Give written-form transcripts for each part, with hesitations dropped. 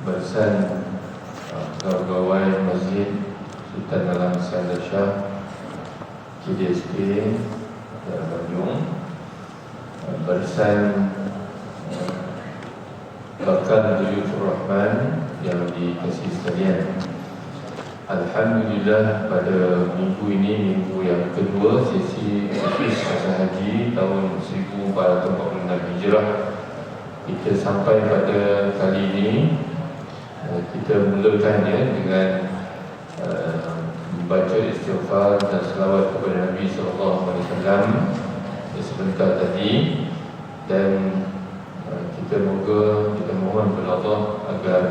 barisan pegawai Masjid Sultan Alam Iskandar Shah KDSP Bandung, barisan bakal Duyufur Rahman yang dikasihi sekalian. Alhamdulillah, pada minggu ini, minggu yang kedua sesi khusus masa haji tahun 1446 Hijrah, kita sampai pada kali ini. Kita mulakannya dengan membaca istighfar dan selawat kepada Nabi SAW sebentar tadi, dan kita mohon kepada Allah agar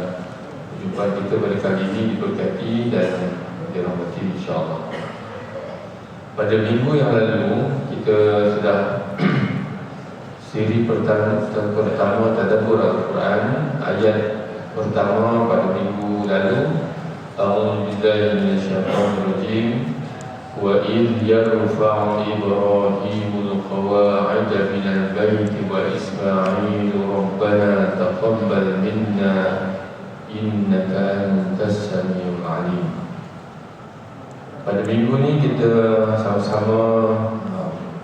perjumpaan kita pada kali ini diberkati dan dirahmati insya-Allah. Pada minggu yang lalu kita sudah siri pertama tadabbur Al-Quran, ayat pertama pada minggu lalu. A'udzu billahi minasyaitonir rajim. Wa idh yarfa'u Ibrahimul qawa'ida minal baiti wa Isma'ilu rabbana taqabbal minna innaka antas samiul alim. Pada minggu ni kita sama-sama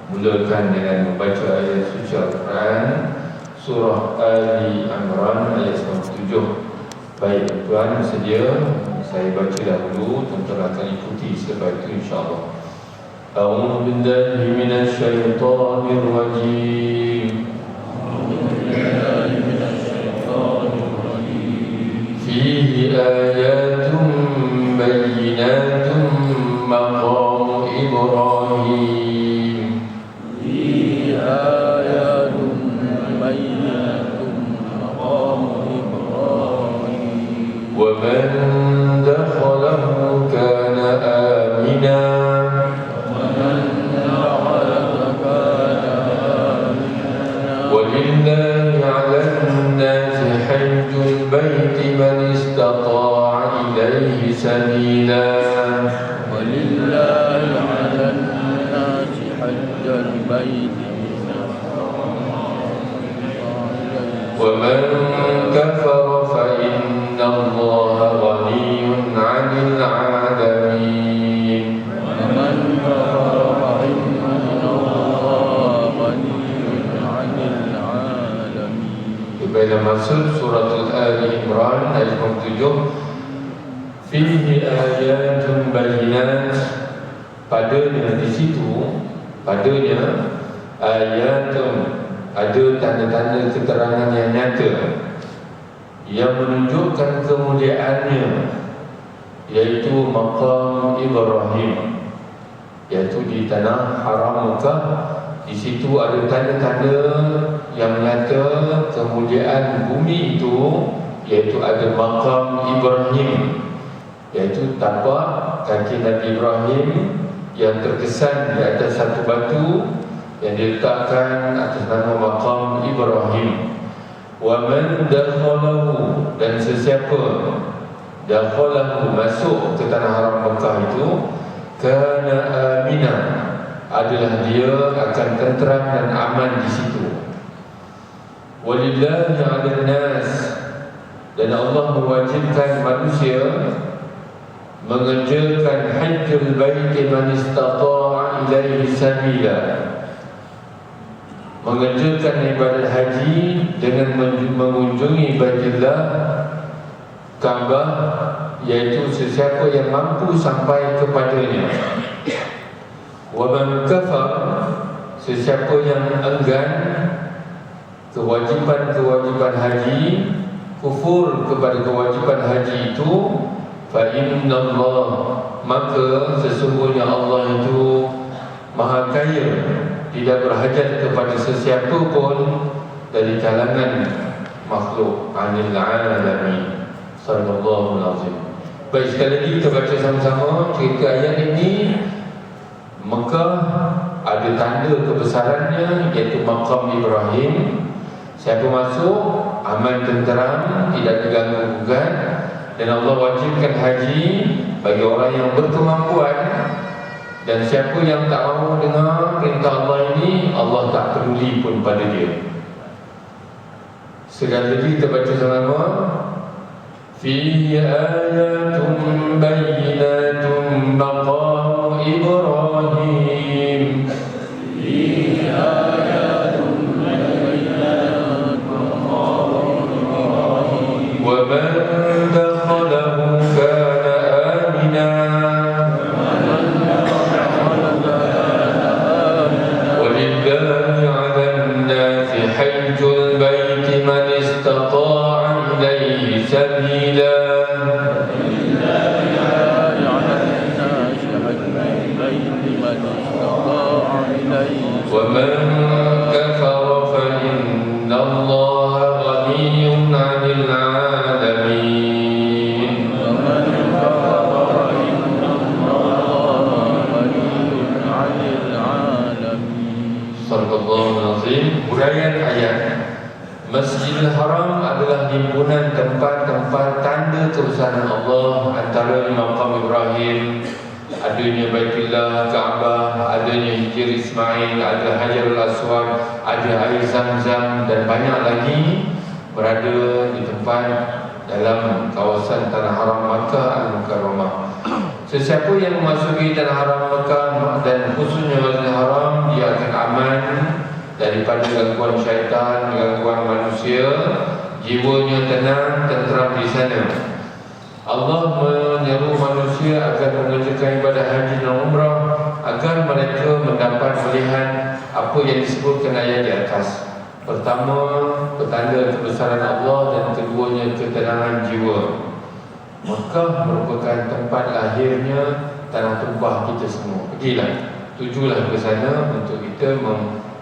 mulakan dengan membaca ayat suci Al-Quran, surah Ali Imran ayat 97. Baik tuan bersedia, saya baca dahulu, tuan-tuan akan ikuti selepas itu insya-Allah. A'udzu billahi minasyaitonir rajim. Fihi ayatun bayyinatun maqamu Ibrahim. Fihi ayatun bayyinatun maqamu Ibrahim. Wa man dakhalahu kana amina. ولله على الناس حج البيت من استطاع إليه سبيلا. ولله على الناس حج البيت ومن كفر فإن الله غني عن العالمين. ومن كفر فإن الله غني عن العالمين. Bila masuk surah Ali Imran ayat 57, fihi ayatun bayyinat, padanya di situ, padanya ayatun, ada tanda-tanda keterangan yang nyata yang menunjukkan kemuliaannya, yaitu maqam Ibrahim, yaitu di tanah haram Mekah. Di situ ada tanda-tanda yang nyata kemuliaan bumi itu, yaitu ada maqam Ibrahim, yaitu tapak kaki Nabi Ibrahim yang terkesan di atas satu batu yang diletakkan atas nama maqam Ibrahim. Wa man dakhalahu, dan sesiapa dakhalahu, masuk ke tanah haram Mekah itu, kana amina, adalah dia akan tenteram dan aman di situ. Walillahi 'alan nas, dan Allah mewajibkan manusia mengerjakan hajjul bait man istata'a ilaihi sabila, mengerjakan ibadat haji dengan mengunjungi Baitullah Ka'bah, yaitu sesiapa yang mampu sampai kepadanya. Wa man kafar, sesiapa yang enggan kewajipan haji, kufur kepada kewajipan haji itu, fa innallah, maka sesungguhnya Allah itu maha kaya, tidak berhajat kepada sesiapa pun dari kalangan makhluk, anil alamin. Sallallahu alaihi. Baik, sekali lagi kita baca sama-sama cerita ayat ini. Mekah ada tanda kebesarannya, iaitu maqam Ibrahim. Siapa masuk aman, tenteram, tidak diganggu-gugat, dan Allah wajibkan haji bagi orang yang berkemampuan. Dan siapa yang tak mahu dengar perintah Allah ini, Allah tak peduli pun pada dia. Sekali lagi kita baca sama-sama. آيات بينات مقام إبراهيم ومن دخله كان آمنا ولله على الناس حج البيت من استطاع إليه سبيلا ومن كفر فإن الله غني عن العالمين صدق الله العظيم. Huraian ayat. Masjidil Haram adalah himpunan tempat-tempat tanda kebesaran Allah, antara Maqam Ibrahim, adanya Baitullah, Kaabah, adanya Hijr Ismail, ada Hajarul Aswad, ada air Zam-Zam dan banyak lagi berada di tempat dalam kawasan Tanah Haram Makkah Al-Mukarramah. Sesiapa yang memasuki Tanah Haram Makkah dan khususnya Masjidil Haram, dia akan aman daripada gangguan syaitan, gangguan manusia, jiwanya tenang, tenteram di sana. Allah menyeru manusia agar mengerjakan ibadah haji dan umrah agar mereka mendapat melihat apa yang disebutkan ayat di atas. Pertama, petanda kebesaran Allah, dan keduanya ketenangan jiwa. Makkah merupakan tempat lahirnya tanah tumpah kita semua. Pergilah, tujulah ke sana untuk kita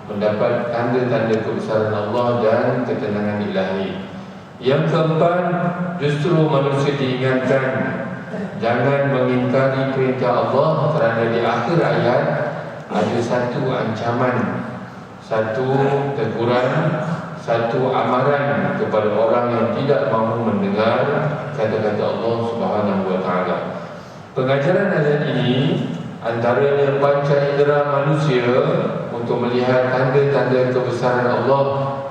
mendapat tanda-tanda kebesaran Allah dan ketenangan ilahi. Yang keempat, justru manusia diingatkan jangan mengingkari perintah Allah, kerana di akhir ayat ada satu ancaman, satu teguran, satu amaran kepada orang yang tidak mahu mendengar kata-kata Allah Subhanahu wa taala. Pengajaran ayat ini antaranya panca indera manusia untuk melihat tanda-tanda kebesaran Allah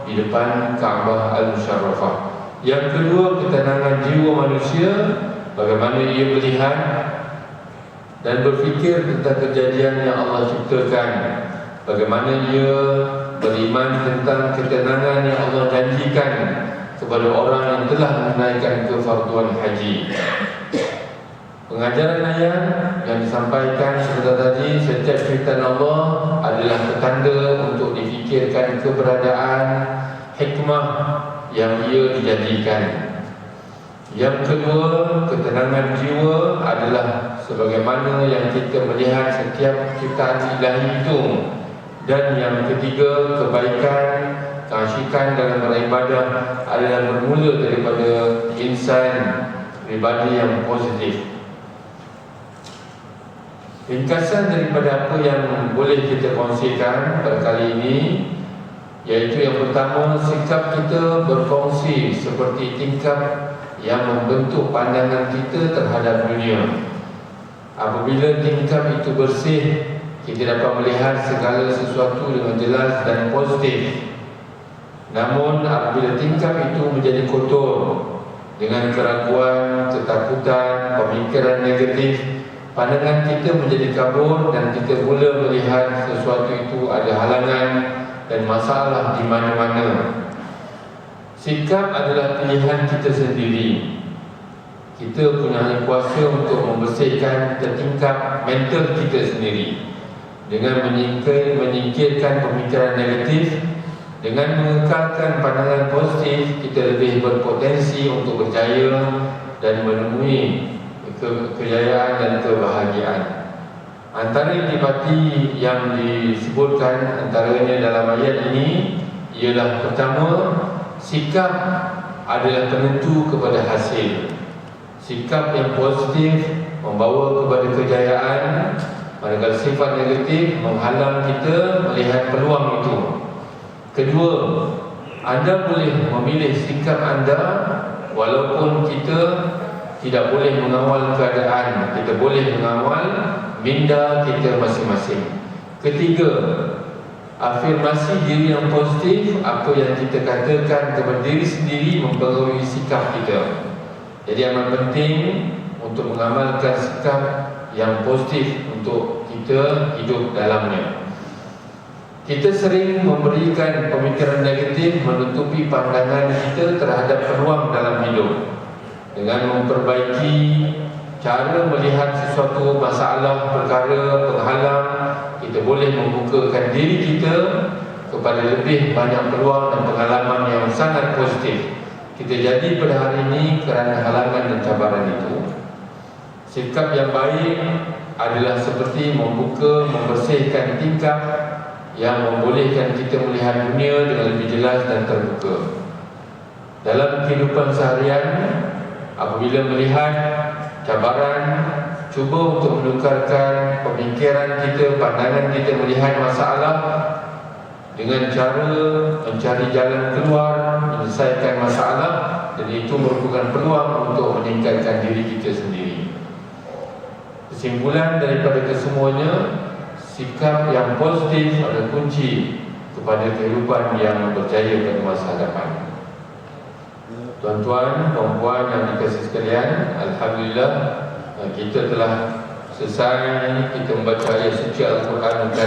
di depan Kaabah Al-Musharrafah. Yang kedua, ketenangan jiwa manusia, bagaimana ia melihat dan berfikir tentang kejadian yang Allah ciptakan, bagaimana ia beriman tentang ketenangan yang Allah janjikan kepada orang yang telah menunaikan kefarduan haji. Pengajaran ayat yang disampaikan sebentar tadi, setiap ciptaan Allah adalah petanda untuk difikirkan keberadaan hikmah yang ia dijanjikan. Yang kedua, ketenangan jiwa adalah sebagaimana yang kita melihat setiap ciptaan ilahi itu. Dan yang ketiga, kebaikan, keasyikan dalam beribadah adalah bermula daripada insan pribadi yang positif. Ringkasan daripada apa yang boleh kita kongsikan pada kali ini, iaitu yang pertama, sikap kita berfungsi seperti tingkap yang membentuk pandangan kita terhadap dunia. Apabila tingkap itu bersih, kita dapat melihat segala sesuatu dengan jelas dan positif. Namun apabila tingkap itu menjadi kotor dengan keraguan, ketakutan, pemikiran negatif, pandangan kita menjadi kabur dan kita mula melihat sesuatu itu ada halangan dan masalah di mana-mana. Sikap adalah pilihan kita sendiri. Kita punya kuasa untuk membersihkan tingkap mental kita sendiri dengan menyingkirkan pemikiran negatif. Dengan mengekalkan pandangan positif, kita lebih berpotensi untuk berjaya dan menemui kejayaan dan kebahagiaan. Antara intipati yang disebutkan antaranya dalam ayat ini ialah, pertama, sikap adalah penentu kepada hasil. Sikap yang positif membawa kepada kejayaan, manakala sifat negatif menghalang kita melihat peluang itu. Kedua, anda boleh memilih sikap anda walaupun kita tidak boleh mengawal keadaan, kita boleh mengawal minda kita masing-masing. Ketiga, afirmasi diri yang positif, apa yang kita katakan kepada diri sendiri mempengaruhi sikap kita. Jadi amat penting untuk mengamalkan sikap yang positif untuk kita hidup dalamnya. Kita sering memberikan pemikiran negatif menutupi pandangan kita terhadap peluang dalam hidup. Dengan memperbaiki cara melihat sesuatu masalah, perkara, penghalang, kita boleh membukakan diri kita kepada lebih banyak peluang dan pengalaman yang sangat positif. Kita jadi pada hari ini kerana halangan dan cabaran itu. Sikap yang baik adalah seperti membersihkan tingkap yang membolehkan kita melihat dunia dengan lebih jelas dan terbuka. Dalam kehidupan seharian, apabila melihat cabaran, cuba untuk menukarkan pemikiran kita, pandangan kita melihat masalah dengan cara mencari jalan keluar, menyelesaikan masalah, dan itu merupakan peluang untuk meningkatkan diri kita sendiri. Kesimpulan daripada kesemuanya, sikap yang positif adalah kunci kepada kehidupan yang berjaya pada masa hadapan. Tuan-tuan, puan-puan yang dikasihi sekalian, alhamdulillah kita telah selesai kita membaca ayat suci Al-Quran.